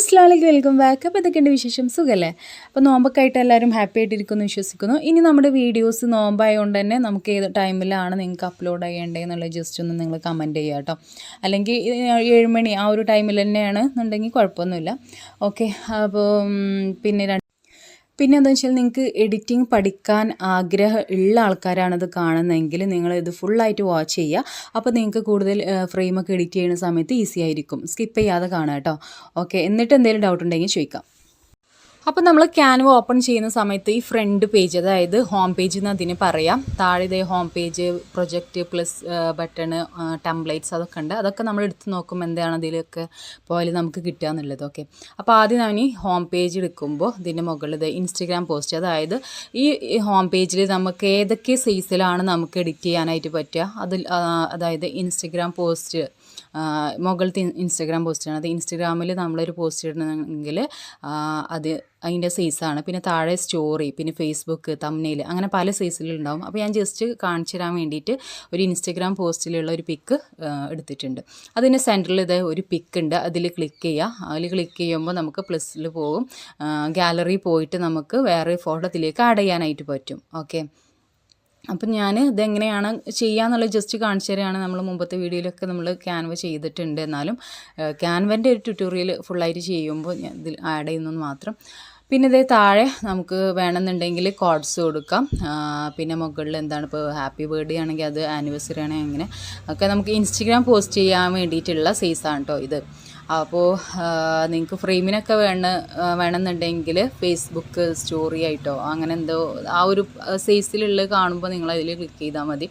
അസ്സലാമു welcome back. അപ്പോൾ ഇതൊക്കെയുണ്ട് വിശേഷം, സുഖമല്ലേ? അപ്പോൾ നോമ്പൊക്കെ ആയിട്ട് എല്ലാവരും ഹാപ്പി ആയിട്ടിരിക്കുന്നു വിശ്വസിക്കുന്നു. ഇനി നമ്മുടെ വീഡിയോസ് നോമ്പായതുകൊണ്ട് തന്നെ നമുക്ക് ഏത് ടൈമിലാണ് നിങ്ങൾക്ക് അപ്ലോഡ് ചെയ്യേണ്ടതെന്നുള്ളത് ജസ്റ്റ് ഒന്ന് നിങ്ങൾ കമൻറ്റ് ചെയ്യുക കേട്ടോ. അല്ലെങ്കിൽ 7 മണി ആ ഒരു ടൈമിൽ തന്നെയാണ് എന്നുണ്ടെങ്കിൽ കുഴപ്പമൊന്നുമില്ല. ഓക്കെ. അപ്പോൾ പിന്നെ എന്താണെന്ന് വെച്ചാൽ നിങ്ങൾക്ക് എഡിറ്റിംഗ് പഠിക്കാൻ ആഗ്രഹം ഉള്ള ആൾക്കാരാണത് കാണുന്നതെങ്കിൽ നിങ്ങളിത് ഫുള്ളായിട്ട് വാച്ച് ചെയ്യുക. അപ്പോൾ നിങ്ങൾക്ക് കൂടുതൽ ഫ്രെയിമൊക്കെ എഡിറ്റ് ചെയ്യുന്ന സമയത്ത് ഈസി ആയിരിക്കും. സ്കിപ്പ് ചെയ്യാതെ കാണുക കേട്ടോ. ഓക്കെ. എന്നിട്ട് എന്തെങ്കിലും ഡൗട്ട് ഉണ്ടെങ്കിൽ ചോദിക്കാം. അപ്പോൾ നമ്മൾ ക്യാൻവ ഓപ്പൺ ചെയ്യുന്ന സമയത്ത് ഈ ഫ്രണ്ട് പേജ്, അതായത് ഹോം പേജ് എന്ന് അതിന് പറയാം. താഴെ ഇതേ home page, project plus button, templates അതൊക്കെ ഉണ്ട്. അതൊക്കെ നമ്മൾ എടുത്ത് നോക്കുമ്പോൾ എന്താണ് അതിലൊക്കെ പോയാൽ നമുക്ക് കിട്ടുക എന്നുള്ളത്. ഓക്കെ. അപ്പോൾ ആദ്യം ഞാൻ ഈ ഹോം പേജ് എടുക്കുമ്പോൾ ഇതിൻ്റെ മുകളിൽ ഇത് ഇൻസ്റ്റഗ്രാം പോസ്റ്റ്, അതായത് ഈ ഹോം പേജിൽ നമുക്ക് ഏതൊക്കെ സൈസിലാണ് നമുക്ക് എഡിറ്റ് ചെയ്യാനായിട്ട് പറ്റുക അതായത് ഇൻസ്റ്റഗ്രാം പോസ്റ്റ്, മുകളിലത്തെ ഇൻസ്റ്റഗ്രാം പോസ്റ്റാണ്. അത് ഇൻസ്റ്റഗ്രാമിൽ നമ്മളൊരു പോസ്റ്റ് ഇടണമെങ്കിൽ അത് അതിൻ്റെ സൈസാണ്. പിന്നെ താഴെ സ്റ്റോറി, പിന്നെ ഫേസ്ബുക്ക്, തംബ്നെയിൽ, അങ്ങനെ പല സൈസിലുണ്ടാവും. അപ്പോൾ ഞാൻ ജസ്റ്റ് കാണിച്ചു തരാൻ വേണ്ടിയിട്ട് ഒരു ഇൻസ്റ്റഗ്രാം പോസ്റ്റിലുള്ള ഒരു പിക്ക് എടുത്തിട്ടുണ്ട്. അതിൻ്റെ സെൻറ്ററിൽ ഇത് ഒരു പിക്ക് ഉണ്ട്. അതിൽ ക്ലിക്ക് ചെയ്യുക. അതിൽ ക്ലിക്ക് ചെയ്യുമ്പോൾ നമുക്ക് പ്ലസ്സിൽ പോകും. ഗാലറി പോയിട്ട് നമുക്ക് വേറെ ഫോട്ടോ അതിലേക്ക് ആഡ് ചെയ്യാനായിട്ട് പറ്റും. ഓക്കെ. അപ്പം ഞാൻ ഇതെങ്ങനെയാണ് ചെയ്യാന്നുള്ളത് ജസ്റ്റ് കാണിച്ചു തരികയാണ്. നമ്മൾ മുമ്പത്തെ വീഡിയോയിലൊക്കെ നമ്മൾ ക്യാൻവ ചെയ്തിട്ടുണ്ട്. എന്നാലും ക്യാൻവൻ്റെ ഒരു ട്യൂട്ടോറിയൽ ഫുള്ളായിട്ട് ചെയ്യുമ്പോൾ ഞാൻ ഇതിൽ ആഡ് ചെയ്യുന്നത് മാത്രം. പിന്നെ ഇതേ താഴെ നമുക്ക് വേണമെന്നുണ്ടെങ്കിൽ കോഡ്സ് കൊടുക്കാം. പിന്നെ മുകളിൽ എന്താണ്, ഇപ്പോൾ ഹാപ്പി ബർത്ത്ഡേ ആണെങ്കിൽ അത്, ആനിവേഴ്സറി ആണെങ്കിൽ അങ്ങനെ ഒക്കെ നമുക്ക് ഇൻസ്റ്റഗ്രാം പോസ്റ്റ് ചെയ്യാൻ വേണ്ടിയിട്ടുള്ള സൈസാണ് കേട്ടോ ഇത്. അപ്പോൾ നിങ്ങൾക്ക് ഫ്രെയിമിനൊക്കെ വേണമെന്നുണ്ടെങ്കിൽ ഫേസ്ബുക്ക് സ്റ്റോറി ആയിട്ടോ അങ്ങനെ എന്തോ ആ ഒരു സൈസിലുള്ള കാണുമ്പോൾ നിങ്ങളതിൽ ക്ലിക്ക് ചെയ്താൽ മതി.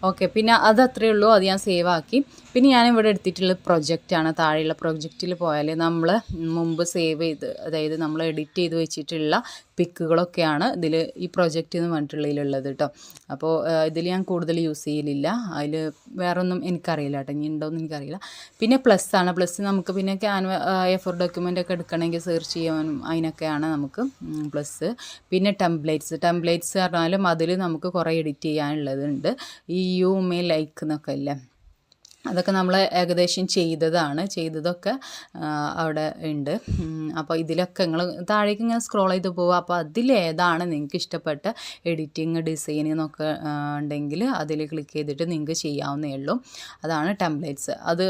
ഓക്കെ. പിന്നെ അത് അത്രയേ ഉള്ളൂ. അത് ഞാൻ സേവ് ആക്കി. പിന്നെ ഞാനിവിടെ എടുത്തിട്ടുള്ള പ്രൊജക്റ്റാണ്. താഴെയുള്ള പ്രൊജക്റ്റിൽ പോയാൽ നമ്മൾ മുമ്പ് സേവ് ചെയ്ത്, അതായത് നമ്മൾ എഡിറ്റ് ചെയ്ത് വെച്ചിട്ടുള്ള പിക്കുകളൊക്കെയാണ് ഇതിൽ ഈ പ്രൊജക്റ്റ് എന്ന് പറഞ്ഞിട്ടുള്ളതിലുള്ളത് കേട്ടോ. അപ്പോൾ ഇതിൽ ഞാൻ കൂടുതൽ യൂസ് ചെയ്യലില്ല. അതിൽ വേറൊന്നും എനിക്കറിയില്ല കേട്ടോ, ഇനി ഉണ്ടോയെന്ന് എനിക്കറിയില്ല. പിന്നെ പ്ലസ് ആണ്. പ്ലസ് നമുക്ക് പിന്നെ ക്യാൻവ A4 ഡോക്യുമെൻ്റ് ഒക്കെ എടുക്കണമെങ്കിൽ സെർച്ച് ചെയ്യാനും അതിനൊക്കെയാണ് നമുക്ക് പ്ലസ്. പിന്നെ ടെംപ്ലേറ്റ്സ് പറഞ്ഞാലും അതിൽ നമുക്ക് കുറേ എഡിറ്റ് ചെയ്യാനുള്ളതുണ്ട്. ഈ യു മേ ലൈക്ക് എന്നൊക്കെ ഇല്ലേ, അതൊക്കെ നമ്മൾ ഏകദേശം ചെയ്തതൊക്കെ അവിടെ ഉണ്ട്. അപ്പോൾ ഇതിലൊക്കെ നിങ്ങൾ താഴേക്ക് ഇങ്ങനെ സ്ക്രോൾ ചെയ്ത് പോവുക. അപ്പോൾ അതിലേതാണ് നിങ്ങൾക്ക് ഇഷ്ടപ്പെട്ട എഡിറ്റിങ്, ഡിസൈൻ എന്നൊക്കെ ഉണ്ടെങ്കിൽ അതിൽ ക്ലിക്ക് ചെയ്തിട്ട് നിങ്ങൾക്ക് ചെയ്യാവുന്നേ ഉള്ളൂ. അതാണ് ടെംപ്ലേറ്റ്സ്. അത്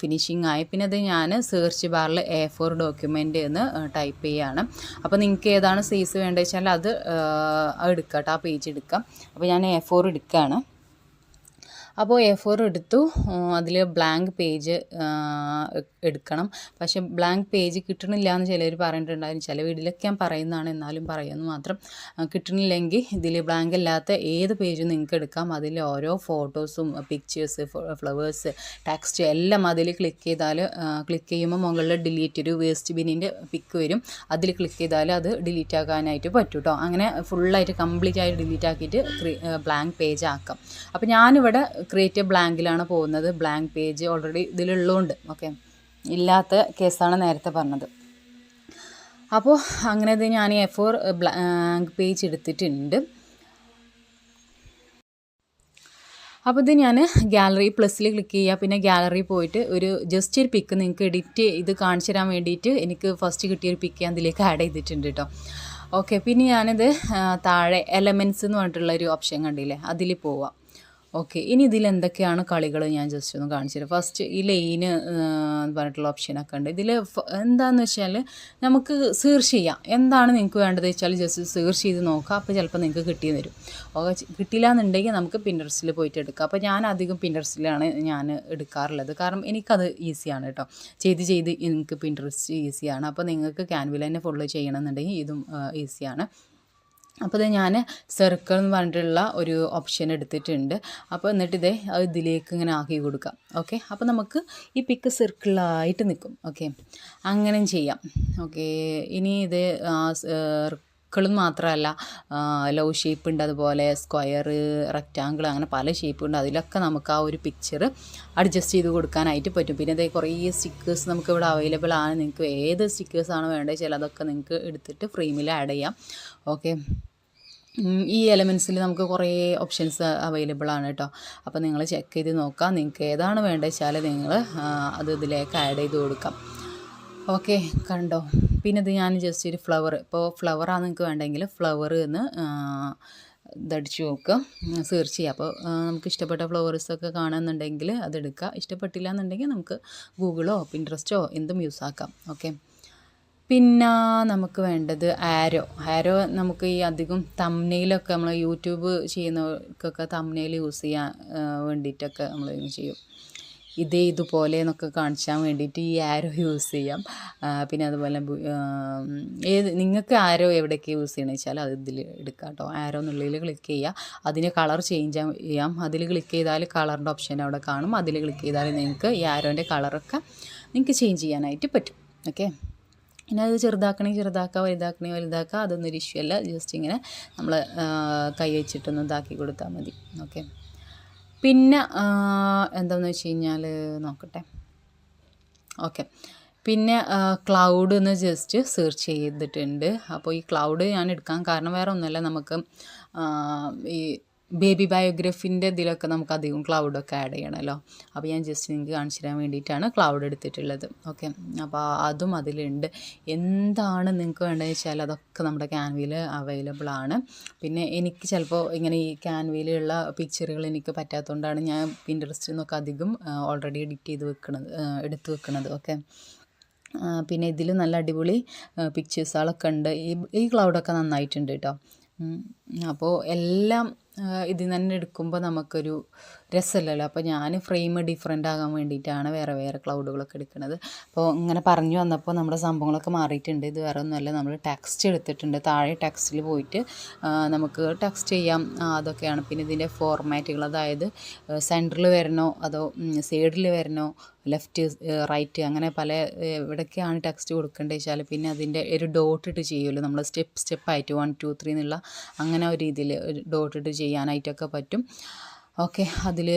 ഫിനിഷിംഗ് ആയി. പിന്നെ അത് ഞാൻ സെർച്ച് ബാറിൽ A4 ഡോക്യുമെൻ്റ് എന്ന് ടൈപ്പ് ചെയ്യുകയാണ്. അപ്പോൾ നിങ്ങൾക്ക് ഏതാണ് സൈസ് വേണ്ടത് വെച്ചാൽ അത് എടുക്കാം കേട്ടോ, ആ പേജ് എടുക്കാം. അപ്പോൾ ഞാൻ A4 എടുക്കുകയാണ്. അപ്പോൾ A4 എടുത്തു. അതിൽ ബ്ലാങ്ക് പേജ് എടുക്കണം. പക്ഷേ ബ്ലാങ്ക് പേജ് കിട്ടണില്ല എന്ന് ചിലർ പറഞ്ഞിട്ടുണ്ടായിരുന്നു. ചില വീഡിയോയിലൊക്കെ ഞാൻ പറയുന്നതാണ്, എന്നാലും പറയുമെന്ന് മാത്രം. കിട്ടണില്ലെങ്കിൽ ഇതിൽ ബ്ലാങ്ക് അല്ലാത്ത ഏത് പേജും നിങ്ങൾക്ക് എടുക്കാം. അതിൽ ഓരോ ഫോട്ടോസും, പിക്ചേഴ്സ്, ഫ്ലവേഴ്സ്, ടെക്സ്റ്റ് എല്ലാം അതിൽ ക്ലിക്ക് ചെയ്യുമ്പോൾ മുകളിൽ ഡിലീറ്റ് ഒരു വേസ്റ്റ് ബിന്നിൻ്റെ പിക്ക് വരും. അതിൽ ക്ലിക്ക് ചെയ്താൽ അത് ഡിലീറ്റ് ആക്കാനായിട്ട് പറ്റും കേട്ടോ. അങ്ങനെ ഫുള്ളായിട്ട് കംപ്ലീറ്റ് ആയിട്ട് ഡിലീറ്റ് ആക്കിയിട്ട് ബ്ലാങ്ക് പേജ് ആക്കാം. അപ്പോൾ ഞാനിവിടെ ക്രിയേറ്റ് ബ്ലാങ്കിലാണ് പോകുന്നത്. ബ്ലാങ്ക് പേജ് ഓൾറെഡി ഇതിലുള്ളതുകൊണ്ട്. ഓക്കെ. ഇല്ലാത്ത കേസാണ് നേരത്തെ പറഞ്ഞത്. അപ്പോൾ അങ്ങനെ ഇത് ഞാൻ A4 ബ്ലാങ്ക് പേജ് എടുത്തിട്ടുണ്ട്. അപ്പോൾ ഇത് ഞാൻ ഗാലറി പ്ലസ്സിൽ ക്ലിക്ക് ചെയ്യുക. പിന്നെ ഗാലറി പോയിട്ട് ഒരു ജസ്റ്റ് ഒരു പിക്ക് നിങ്ങൾക്ക് എഡിറ്റ് ഇത് കാണിച്ചു തരാൻ വേണ്ടിയിട്ട് എനിക്ക് ഫസ്റ്റ് കിട്ടിയൊരു പിക്ക് ഞാൻ ഇതിലേക്ക് ആഡ് ചെയ്തിട്ടുണ്ട് കേട്ടോ. ഓക്കെ. പിന്നെ ഞാനിത് താഴെ എലമെൻറ്റ്സ് എന്ന് പറഞ്ഞിട്ടുള്ളൊരു ഓപ്ഷൻ കണ്ടില്ലേ, അതിൽ പോവാം. ഓക്കെ. ഇനി ഇതിൽ എന്തൊക്കെയാണ് കളികൾ ഞാൻ ജസ്റ്റ് ഒന്ന് കാണിച്ചു തരാം. ഫസ്റ്റ് ഈ ലൈന് എന്ന് പറഞ്ഞിട്ടുള്ള ഓപ്ഷനൊക്കെ ഉണ്ട്. ഇതിൽ എന്താണെന്ന് വെച്ചാൽ നമുക്ക് സെർച്ച് ചെയ്യാം. എന്താണ് നിങ്ങൾക്ക് വേണ്ടത് വെച്ചാൽ ജസ്റ്റ് സെർച്ച് ചെയ്ത് നോക്കാം. അപ്പോൾ ചിലപ്പോൾ നിങ്ങൾക്ക് കിട്ടിയെന്ന് വരും. കിട്ടില്ല എന്നുണ്ടെങ്കിൽ നമുക്ക് പിൻട്രസ്റ്റിൽ പോയിട്ട് എടുക്കാം. അപ്പോൾ ഞാൻ അധികം പിൻട്രസ്റ്റിലാണ് ഞാൻ എടുക്കാറുള്ളത്. കാരണം എനിക്കത് ഈസിയാണ് കേട്ടോ. ചെയ്ത് എനിക്ക് പിൻട്രസ്റ്റ് ഈസിയാണ്. അപ്പോൾ നിങ്ങൾക്ക് ക്യാൻവയിൽ തന്നെ ഫുള്ള് ചെയ്യണമെന്നുണ്ടെങ്കിൽ ഇതും ഈസിയാണ്. അപ്പോൾ ഇത് ഞാൻ സർക്കിൾ എന്ന് പറഞ്ഞിട്ടുള്ള ഒരു ഓപ്ഷൻ എടുത്തിട്ടുണ്ട്. അപ്പോൾ എന്നിട്ട് ഇതിലേക്ക് ഇങ്ങനെ ആക്കി കൊടുക്കാം. ഓക്കെ. അപ്പോൾ നമുക്ക് ഈ പിക്ക് സർക്കിളായിട്ട് നിൽക്കും. ഓക്കെ. അങ്ങനെയും ചെയ്യാം. ഓക്കെ. ഇനി ഇത് സർക്കിളും മാത്രമല്ല, ലവ് ഷേപ്പ് ഉണ്ട്, അതുപോലെ സ്ക്വയർ, റെക്റ്റാങ്കിൾ, അങ്ങനെ പല ഷേപ്പ് ഉണ്ട്. അതിലൊക്കെ നമുക്ക് ആ ഒരു പിക്ചർ അഡ്ജസ്റ്റ് ചെയ്ത് കൊടുക്കാനായിട്ട് പറ്റും. പിന്നെ കുറേ സ്റ്റിക്കേഴ്സ് നമുക്ക് ഇവിടെ അവൈലബിൾ ആണ്. നിങ്ങൾക്ക് ഏത് സ്റ്റിക്കേഴ്സാണ് വേണ്ടത് വെച്ചാൽ അതൊക്കെ നിങ്ങൾക്ക് എടുത്തിട്ട് ഫ്രെയിമിൽ ആഡ് ചെയ്യാം. ഓക്കെ. ഈ എലമെൻറ്റ്സിൽ നമുക്ക് കുറേ ഓപ്ഷൻസ് അവൈലബിൾ ആണ് കേട്ടോ. അപ്പോൾ നിങ്ങൾ ചെക്ക് ചെയ്ത് നോക്കാം. നിങ്ങൾക്ക് ഏതാണ് വേണ്ടത് വെച്ചാൽ നിങ്ങൾ അത് ഇതിലേക്ക് ആഡ് ചെയ്ത് കൊടുക്കാം. ഓക്കെ, കണ്ടോ? പിന്നെ ഇത് ഞാൻ ജസ്റ്റ് ഒരു ഫ്ലവർ, ഇപ്പോൾ ഫ്ലവറാണ് നിങ്ങൾക്ക് വേണ്ടെങ്കിൽ ഫ്ലവർ എന്ന് ഇതടിച്ച് നോക്കുക, സെർച്ച് ചെയ്യുക. അപ്പോൾ നമുക്ക് ഇഷ്ടപ്പെട്ട ഫ്ലവേഴ്സൊക്കെ കാണുന്നുണ്ടെങ്കിൽ അതെടുക്കുക. ഇഷ്ടപ്പെട്ടില്ല എന്നുണ്ടെങ്കിൽ നമുക്ക് ഗൂഗിളോ പിൻട്രസ്റ്റോ എന്തും യൂസ് ആക്കാം. ഓക്കെ, പിന്നെ നമുക്ക് വേണ്ടത് ആരോ നമുക്ക് ഈ അധികം തംബ്നെയിലൊക്കെ നമ്മൾ യൂട്യൂബ് ചെയ്യുന്നവർക്കൊക്കെ തംബ്നെയിൽ യൂസ് ചെയ്യാൻ വേണ്ടിയിട്ടൊക്കെ നമ്മൾ ചെയ്യും. ഇതുപോലെ എന്നൊക്കെ കാണിച്ചാൻ വേണ്ടിയിട്ട് ഈ ആരോ യൂസ് ചെയ്യാം. പിന്നെ അതുപോലെ നിങ്ങൾക്ക് ആരോ എവിടെയൊക്കെ യൂസ് ചെയ്യണമെന്ന് വെച്ചാൽ അത് ഇതിൽ എടുക്കുക കേട്ടോ. ആരോ എന്നുള്ളതിൽ ക്ലിക്ക് ചെയ്യുക, അതിന് കളർ ചേഞ്ച് ചെയ്യാം. അതിൽ ക്ലിക്ക് ചെയ്താൽ കളറിൻ്റെ ഓപ്ഷൻ അവിടെ കാണും. അതിൽ ക്ലിക്ക് ചെയ്താൽ നിങ്ങൾക്ക് ഈ ആരോൻ്റെ കളറൊക്കെ നിങ്ങൾക്ക് ചേഞ്ച് ചെയ്യാനായിട്ട് പറ്റും. ഓക്കെ, പിന്നെ അത് ചെറുതാക്കണമെങ്കിൽ ചെറുതാക്കുക, വലുതാക്കുക, അതൊന്നും ഇഷ്യൂ അല്ല. ജസ്റ്റ് ഇങ്ങനെ നമ്മൾ കൈ വെച്ചിട്ടൊന്ന് ഇതാക്കി കൊടുത്താൽ മതി. ഓക്കെ, പിന്നെ എന്താണെന്ന് വെച്ച് കഴിഞ്ഞാൽ നോക്കട്ടെ. ഓക്കെ, പിന്നെ ക്ലൗഡ് എന്ന് ജസ്റ്റ് സെർച്ച് ചെയ്തിട്ടുണ്ട്. അപ്പോൾ ഈ ക്ലൗഡ് ഞാൻ എടുക്കാൻ കാരണം വേറെ ഒന്നുമല്ല, നമുക്ക് ഈ ബേബി ബയോഗ്രഫിൻ്റെ ഇതിലൊക്കെ നമുക്ക് അധികം ക്ലൗഡൊക്കെ ആഡ് ചെയ്യണമല്ലോ. അപ്പോൾ ഞാൻ ജസ്റ്റ് നിങ്ങൾക്ക് കാണിച്ചു തരാൻ വേണ്ടിയിട്ടാണ് ക്ലൗഡ് എടുത്തിട്ടുള്ളത്. ഓക്കെ, അപ്പോൾ അതും അതിലുണ്ട്. എന്താണ് നിങ്ങൾക്ക് വേണ്ടതെന്ന് വെച്ചാൽ അതൊക്കെ നമ്മുടെ ക്യാൻവയിൽ അവൈലബിൾ ആണ്. പിന്നെ എനിക്ക് ചിലപ്പോൾ ഇങ്ങനെ ഈ ക്യാൻവയിലുള്ള പിക്ചറുകൾ എനിക്ക് പറ്റാത്തതുകൊണ്ടാണ് ഞാൻ പിൻട്രസ്റ്റിൽ നിന്നൊക്കെ അധികം ഓൾറെഡി എഡിറ്റ് ചെയ്ത് എടുത്ത് വെക്കുന്നത്. ഓക്കെ, പിന്നെ ഇതിൽ നല്ല അടിപൊളി പിക്ചേഴ്സുകളൊക്കെ ഉണ്ട്. ഈ ക്ലൗഡൊക്കെ നന്നായിട്ടുണ്ട് കേട്ടോ. അപ്പോൾ എല്ലാം ഇതിൽ തന്നെ എടുക്കുമ്പോൾ നമുക്കൊരു രസമല്ലല്ലോ. അപ്പോൾ ഞാൻ ഫ്രെയിം ഡിഫറെൻ്റ് ആകാൻ വേണ്ടിയിട്ടാണ് വേറെ വേറെ ക്ലൗഡുകളൊക്കെ എടുക്കുന്നത്. അപ്പോൾ ഇങ്ങനെ പറഞ്ഞു വന്നപ്പോൾ നമ്മുടെ സംഭവങ്ങളൊക്കെ മാറിയിട്ടുണ്ട്. ഇത് വേറെ ഒന്നുമല്ല, നമ്മൾ ടെക്സ്റ്റ് എടുത്തിട്ടുണ്ട്. താഴെ ടെക്സ്റ്റിൽ പോയിട്ട് നമുക്ക് ടെക്സ്റ്റ് ചെയ്യാം, അതൊക്കെയാണ്. പിന്നെ ഇതിൻ്റെ ഫോർമാറ്റുകൾ, അതായത് സെൻറ്ററിൽ വരണോ അതോ സൈഡിൽ വരണോ, ലെഫ്റ്റ് റൈറ്റ്, അങ്ങനെ പല എവിടേക്കാണ് ടെക്സ്റ്റ് കൊടുക്കേണ്ടത് വെച്ചാൽ പിന്നെ അതിൻ്റെ ഒരു ഡോട്ട് ഇട്ട് ചെയ്യുമല്ലോ നമ്മൾ, സ്റ്റെപ്പായിട്ട് 1 2 3 എന്നുള്ള അങ്ങനെ ഒരു രീതിയിൽ ഡോട്ട് ഇട്ട് ചെയ്യാനായിട്ടൊക്കെ പറ്റും. ഓക്കെ, അതിൽ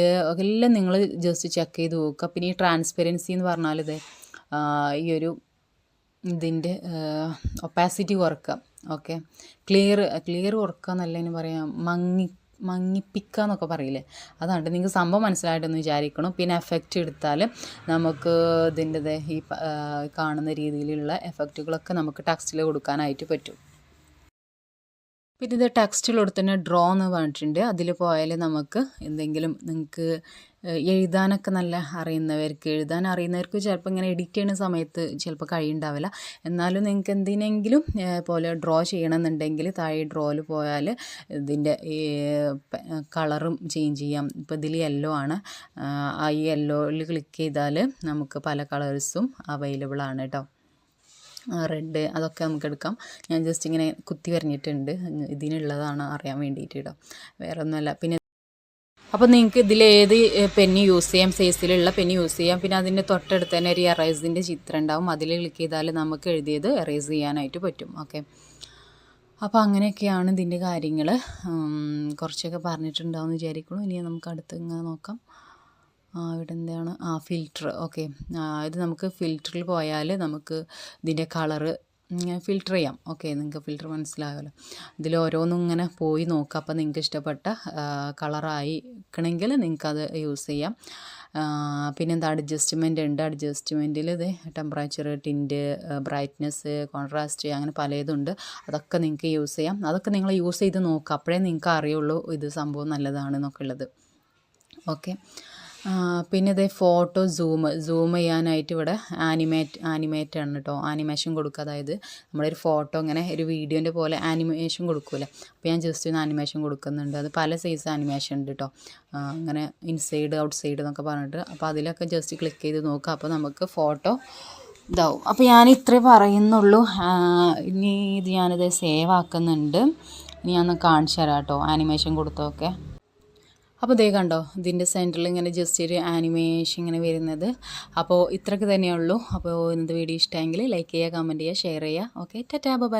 എല്ലാം നിങ്ങൾ ജസ്റ്റ് ചെക്ക് ചെയ്ത് നോക്കുക. പിന്നെ ഈ ട്രാൻസ്പെറൻസി എന്ന് പറഞ്ഞാൽ ഇത് ഈ ഒരു ഇതിൻ്റെ ഒപ്പാസിറ്റി കുറക്കുക. ഓക്കെ, ക്ലിയർ കുറക്കുക എന്നല്ല പറയാം, മങ്ങിപ്പിക്കുക എന്നൊക്കെ പറയില്ലേ, അതാണ്. നിങ്ങൾക്ക് സംഭവം മനസ്സിലായിട്ടെന്ന് വിചാരിക്കണം. പിന്നെ എഫക്റ്റ് എടുത്താൽ നമുക്ക് ഇതിൻ്റെ ഈ കാണുന്ന രീതിയിലുള്ള എഫക്റ്റുകളൊക്കെ നമുക്ക് ടെക്സ്റ്റിൽ കൊടുക്കാനായിട്ട് പറ്റും. പിന്നെ ഇത് ടെക്സ്റ്റിലോട് തന്നെ ഡ്രോ എന്ന് പറഞ്ഞിട്ടുണ്ട്. അതിൽ പോയാൽ നമുക്ക് എന്തെങ്കിലും നിങ്ങൾക്ക് എഴുതാനൊക്കെ നല്ല എഴുതാൻ അറിയുന്നവർക്ക് ചിലപ്പോൾ ഇങ്ങനെ എഡിറ്റ് ചെയ്യുന്ന സമയത്ത് ചിലപ്പോൾ കഴിയുണ്ടാവില്ല. എന്നാലും നിങ്ങൾക്ക് എന്തിനെങ്കിലും പോലെ ഡ്രോ ചെയ്യണമെന്നുണ്ടെങ്കിൽ താഴെ ഡ്രോയിൽ പോയാൽ ഇതിൻ്റെ ഈ കളറും ചേഞ്ച് ചെയ്യാം. ഇപ്പോൾ ഇതിൽ യെല്ലോ ആണ്, ആ യെല്ലോയിൽ ക്ലിക്ക് ചെയ്താൽ നമുക്ക് പല കളേഴ്സും അവൈലബിൾ ആണ് കേട്ടോ. റെഡ്, അതൊക്കെ നമുക്ക് എടുക്കാം. ഞാൻ ജസ്റ്റ് ഇങ്ങനെ കുത്തി വരഞ്ഞിട്ടുണ്ട്, ഇതിനുള്ളതാണ് അറിയാൻ വേണ്ടിയിട്ട് കേട്ടോ, വേറെ ഒന്നുമല്ല. പിന്നെ അപ്പോൾ നിങ്ങൾക്ക് ഇതിലേത് പെന്ന് യൂസ് ചെയ്യാം, സൈസിലുള്ള പെന്ന് യൂസ് ചെയ്യാം. പിന്നെ അതിൻ്റെ തൊട്ടടുത്ത് തന്നെ ഒരു എറേസിൻ്റെ ചിത്രം ഉണ്ടാവും, അതിൽ ക്ലിക്ക് ചെയ്താൽ നമുക്ക് എഴുതിയത് എറേസ് ചെയ്യാനായിട്ട് പറ്റും. ഓക്കെ, അപ്പോൾ അങ്ങനെയൊക്കെയാണ് ഇതിൻ്റെ കാര്യങ്ങൾ. കുറച്ചൊക്കെ പറഞ്ഞിട്ടുണ്ടാവുമെന്ന് വിചാരിക്കുന്നു. ഇനി നമുക്ക് അടുത്ത് ഇങ്ങനെ നോക്കാം. ഇവിടെ എന്താണ് ഫിൽറ്റർ. ഓക്കെ, ഇത് നമുക്ക് ഫിൽറ്ററിൽ പോയാൽ നമുക്ക് ഇതിൻ്റെ കളറ് ഫിൽറ്റർ ചെയ്യാം. ഓക്കെ, നിങ്ങൾക്ക് ഫിൽറ്റർ മനസ്സിലാകുമല്ലോ. ഇതിൽ ഓരോന്നും ഇങ്ങനെ പോയി നോക്കാം. അപ്പോൾ നിങ്ങൾക്ക് ഇഷ്ടപ്പെട്ട കളറായിക്കണമെങ്കിൽ നിങ്ങൾക്കത് യൂസ് ചെയ്യാം. പിന്നെന്താ അഡ്ജസ്റ്റ്മെൻ്റ് ഉണ്ട്. അഡ്ജസ്റ്റ്മെൻറ്റിൽ ഇത് ടെമ്പറേച്ചർ, ടിൻറ്റ്, ബ്രൈറ്റ്നെസ്, കോൺട്രാസ്റ്റ്, അങ്ങനെ പലതുണ്ട്. അതൊക്കെ നിങ്ങൾക്ക് യൂസ് ചെയ്യാം. അതൊക്കെ നിങ്ങൾ യൂസ് ചെയ്ത് നോക്കുക, അപ്പോഴേ നിങ്ങൾക്ക് അറിയുള്ളൂ ഇത് സംഭവം നല്ലതാണെന്നൊക്കെ ഉള്ളത്. ഓക്കെ, പിന്നെ ഇതേ ഫോട്ടോ സൂം ചെയ്യാനായിട്ട് ഇവിടെ ആനിമേറ്റ് ആണ് കേട്ടോ. ആനിമേഷൻ കൊടുക്കുക, അതായത് നമ്മളൊരു ഫോട്ടോ ഇങ്ങനെ ഒരു വീഡിയോൻ്റെ പോലെ ആനിമേഷൻ കൊടുക്കൂലേ, അപ്പോൾ ഞാൻ ജസ്റ്റ് ഒന്ന് ആനിമേഷൻ കൊടുക്കുന്നുണ്ട്. അത് പല സൈസ് ആനിമേഷൻ ഉണ്ട് കേട്ടോ, അങ്ങനെ ഇൻസൈഡ് ഔട്ട് സൈഡ് എന്നൊക്കെ പറഞ്ഞിട്ട്. അപ്പോൾ അതിലൊക്കെ ജസ്റ്റ് ക്ലിക്ക് ചെയ്ത് നോക്കുക, അപ്പോൾ നമുക്ക് ഫോട്ടോ ഇതാവും. അപ്പോൾ ഞാൻ ഇത്രേ പറയുന്നുള്ളൂ. ഇനി ഇത് ഞാനിത് സേവ് ആക്കുന്നുണ്ട്. ഇനി ഞാൻ കാണിച്ചു തരാം കേട്ടോ ആനിമേഷൻ കൊടുത്തൊക്കെ. അപ്പോൾ ദേ കണ്ടോ, ഇതിൻ്റെ സെൻറ്ററിൽ ഇങ്ങനെ ജസ്റ്റ് ഒരു ആനിമേഷൻ ഇങ്ങനെ വരുന്നത്. അപ്പോൾ ഇത്രയ്ക്ക് തന്നെയുള്ളൂ. അപ്പോൾ ഇന്നത്തെ വീഡിയോ ഇഷ്ടമെങ്കിൽ ലൈക്ക് ചെയ്യുക, കമൻറ്റ് ചെയ്യുക, ഷെയർ ചെയ്യുക. Okay, tata, by.